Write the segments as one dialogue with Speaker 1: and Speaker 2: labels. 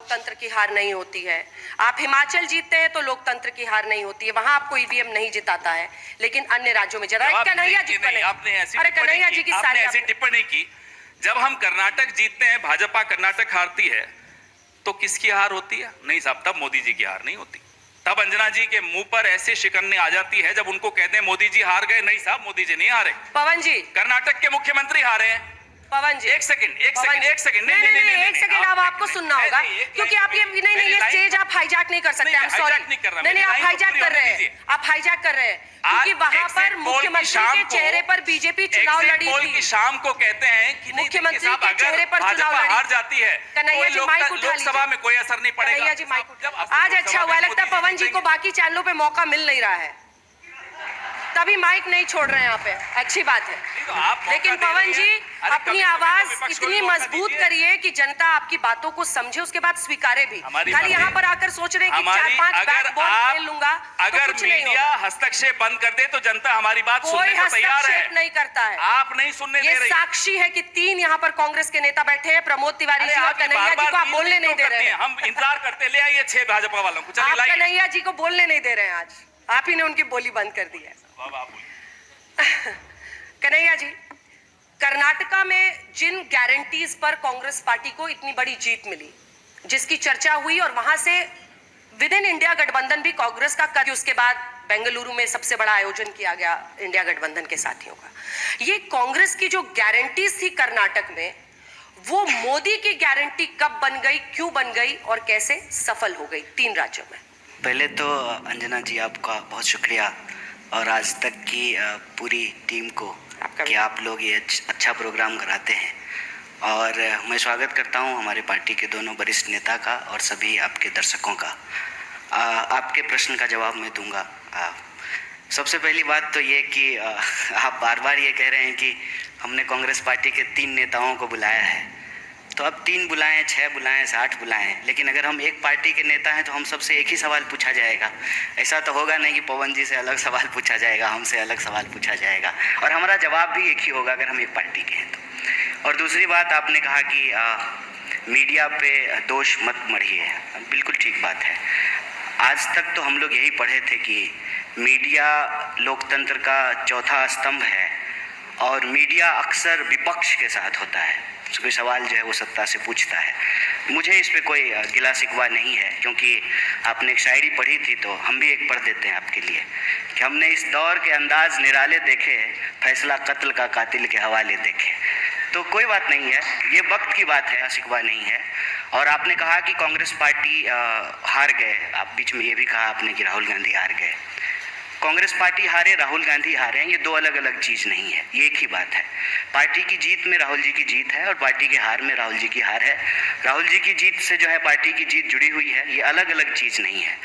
Speaker 1: लोकतंत्र की हार नहीं होती है। आप हिमाचल जीतते हैं तो लोकतंत्र की हार नहीं होती है, वहां आपको ईवीएम नहीं जिताता है, लेकिन अन्य राज्यों में जरा कन्हैया जी कन्हैया जी की सारी
Speaker 2: ऐसी टिप्पणी की। जब हम कर्नाटक जीतते हैं, भाजपा कर्नाटक हारती है, तो किसकी हार होती है? नहीं साहब, तब मोदी जी की हार नहीं होती। तब अंजना जी के मुंह पर ऐसे शिकन्ने आ जाती है जब उनको कहते हैं मोदी जी हार गए। नहीं साहब, मोदी जी नहीं हारे।
Speaker 1: पवन जी,
Speaker 2: कर्नाटक के मुख्यमंत्री हारे हैं।
Speaker 1: पवन जी
Speaker 2: एक सेकंड नहीं,
Speaker 1: एक सेकंड, अब आपको सुनना होगा, क्योंकि आप ये स्टेज आप हाईजैक नहीं कर सकते। I'm sorry। नहीं, आप हाईजैक कर रहे हैं, आप हाईजैक कर रहे हैं, क्योंकि वहां पर मुख्यमंत्री के चेहरे पर बीजेपी चुनाव लड़ी थी।
Speaker 2: शाम को कहते हैं कि
Speaker 1: मुख्यमंत्री के चेहरे पर चुनाव लड़ी
Speaker 2: हार जाती है,
Speaker 1: कन्हैया जी माइक उठा लीजिए।
Speaker 2: लोकसभा में कोई असर नहीं पड़ेगा।
Speaker 1: कन्हैया जी माइक आज अच्छा हुआ, लगता है पवन जी को बाकी चैनलों पे मौका मिल नहीं रहा है, तभी माइक नहीं छोड़ रहे हैं यहाँ पे। अच्छी बात है, लेकिन पवन जी अपनी आवाज इतनी मजबूत करिए कि जनता आपकी बातों को समझे, उसके बाद स्वीकारे भी। खाली यहाँ पर आकर सोच रहे हैं कि 4-5 बैट बॉल खेल लूंगा,
Speaker 2: अगर मीडिया हस्तक्षेप बंद कर दे तो जनता हमारी बात सुनने को तैयार है।
Speaker 1: हस्तक्षेप नहीं करता है,
Speaker 2: आप नहीं सुनने दे रहे।
Speaker 1: ये साक्षी है कि 3 यहाँ पर कांग्रेस के नेता बैठे हैं, प्रमोद तिवारी जी और कन्हैया जी को आप बोलने नहीं दे रहे हैं।
Speaker 2: हम इंतजार करते, ले आइए 6 भाजपा वालों को।
Speaker 1: आप कन्हैया जी को बोलने नहीं दे रहे हैं, आज आप ही ने उनकी बोली बंद कर दी है। कन्हैया जी, कर्नाटका में जिन गारंटीज पर कांग्रेस पार्टी को इतनी बड़ी जीत मिली, जिसकी चर्चा हुई, और वहां से विद इन इंडिया गठबंधन भी कांग्रेस का कर, उसके बाद बेंगलुरु में सबसे बड़ा आयोजन किया गया इंडिया गठबंधन के साथियों का। ये कांग्रेस की जो गारंटीज थी कर्नाटक में, वो मोदी की गारंटी कब बन गई, क्यों बन गई और कैसे सफल हो गई 3 राज्यों में?
Speaker 3: पहले तो अंजना जी आपका बहुत शुक्रिया, और आज तक की पूरी टीम को कि आप लोग ये अच्छा प्रोग्राम कराते हैं। और मैं स्वागत करता हूं हमारे पार्टी के दोनों वरिष्ठ नेता का और सभी आपके दर्शकों का। आपके प्रश्न का जवाब मैं दूंगा। सबसे पहली बात तो ये कि आप बार बार ये कह रहे हैं कि हमने कांग्रेस पार्टी के 3 नेताओं को बुलाया है, तो अब 3 बुलाएं, 6 बुलाएं, 60 बुलाएं, लेकिन अगर हम एक पार्टी के नेता हैं तो हम सबसे एक ही सवाल पूछा जाएगा। ऐसा तो होगा नहीं कि पवन जी से अलग सवाल पूछा जाएगा, हमसे अलग सवाल पूछा जाएगा, और हमारा जवाब भी एक ही होगा अगर हम एक पार्टी के हैं तो। और दूसरी बात, आपने कहा कि मीडिया पे दोष मत मढ़िए, बिल्कुल ठीक बात है। आज तक तो हम लोग यही पढ़े थे कि मीडिया लोकतंत्र का चौथा स्तंभ है, और मीडिया अक्सर विपक्ष के साथ होता है। कोई सवाल जो है वो सत्ता से पूछता है। मुझे इस पे कोई गिला शिकवा नहीं है, क्योंकि आपने एक शायरी पढ़ी थी तो हम भी एक पढ़ देते हैं आपके लिए कि हमने इस दौर के अंदाज निराले देखे, फैसला कत्ल का कातिल के हवाले देखे। तो कोई बात नहीं है, ये वक्त की बात है, शिकवा नहीं है। और आपने कहा कि कांग्रेस पार्टी हार गए, आप बीच में ये भी कहा आपने कि राहुल गांधी हार गए। कांग्रेस पार्टी हारे, राहुल गांधी हारे हैं, ये 2 अलग अलग चीज़ नहीं है, ये एक ही बात है। पार्टी की जीत में राहुल जी की जीत है और पार्टी के हार में राहुल जी की हार है। राहुल जी की जीत से जो है पार्टी की जीत जुड़ी हुई है, ये अलग अलग चीज़ नहीं है।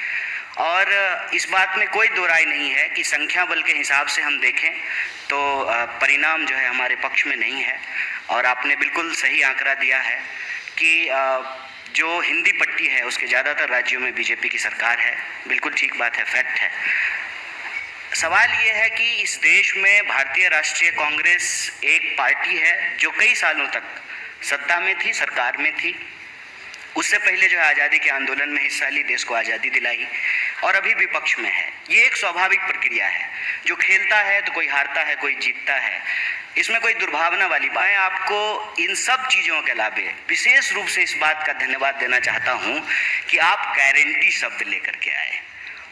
Speaker 3: और इस बात में कोई दो राय नहीं है कि संख्या बल के हिसाब से हम देखें तो परिणाम जो है हमारे पक्ष में नहीं है। और आपने बिल्कुल सही आंकड़ा दिया है कि जो हिंदी पट्टी है उसके ज़्यादातर राज्यों में बीजेपी की सरकार है, बिल्कुल ठीक बात है, फैक्ट है। सवाल ये है कि इस देश में भारतीय राष्ट्रीय कांग्रेस एक पार्टी है जो कई सालों तक सत्ता में थी, सरकार में थी। उससे पहले जो है आज़ादी के आंदोलन में हिस्सा ली, देश को आज़ादी दिलाई, और अभी विपक्ष में है। ये एक स्वाभाविक प्रक्रिया है, जो खेलता है तो कोई हारता है, कोई जीतता है, इसमें कोई दुर्भावना वाली बात। मैं आपको इन सब चीज़ों के अलावे विशेष रूप से इस बात का धन्यवाद देना चाहता हूँ कि आप गारंटी शब्द लेकर के आए।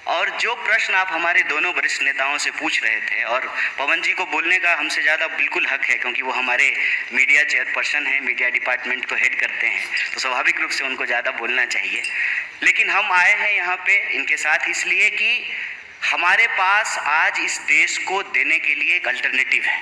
Speaker 3: और जो प्रश्न आप हमारे दोनों वरिष्ठ नेताओं से पूछ रहे थे, और पवन जी को बोलने का हमसे ज़्यादा बिल्कुल हक है, क्योंकि वो हमारे मीडिया चेयरपर्सन हैं, मीडिया डिपार्टमेंट को हेड करते हैं, तो स्वाभाविक रूप से उनको ज़्यादा बोलना चाहिए। लेकिन हम आए हैं यहाँ पे इनके साथ इसलिए कि हमारे पास आज इस देश को देने के लिए एक अल्टरनेटिव है।